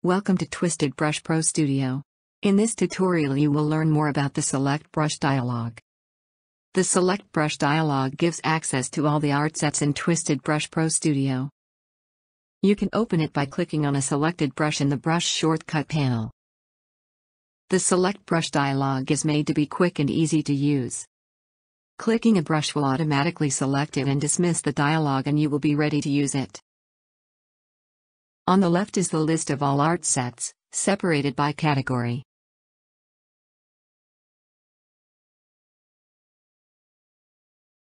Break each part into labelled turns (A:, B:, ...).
A: Welcome to TwistedBrush Pro Studio. In this tutorial you will learn more about the Select Brush dialog. The Select Brush dialog gives access to all the art sets in TwistedBrush Pro Studio. You can open it by clicking on a selected brush in the Brush shortcut panel. The Select Brush dialog is made to be quick and easy to use. Clicking a brush will automatically select it and dismiss the dialog, and you will be ready to use it. On the left is the list of all art sets, separated by category.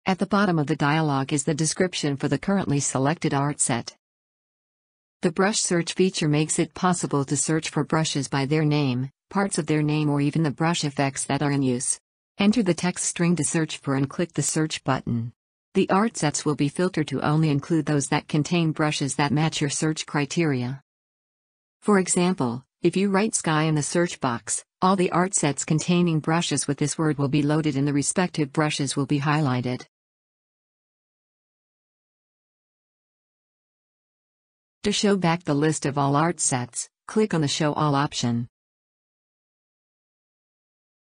A: At the bottom of the dialog is the description for the currently selected art set. The brush search feature makes it possible to search for brushes by their name, parts of their name, or even the brush effects that are in use. Enter the text string to search for and click the search button. The art sets will be filtered to only include those that contain brushes that match your search criteria. For example, if you write sky in the search box, all the art sets containing brushes with this word will be loaded and the respective brushes will be highlighted. To show back the list of all art sets, click on the Show All option.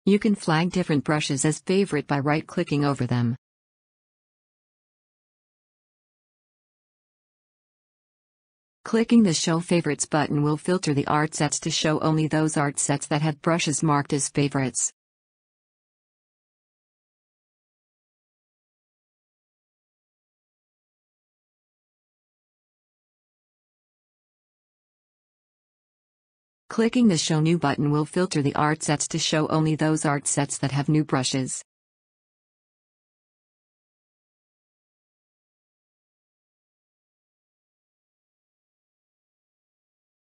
A: You can flag different brushes as favorite by right-clicking over them. Clicking the Show Favorites button will filter the art sets to show only those art sets that have brushes marked as favorites. Clicking the Show New button will filter the art sets to show only those art sets that have new brushes.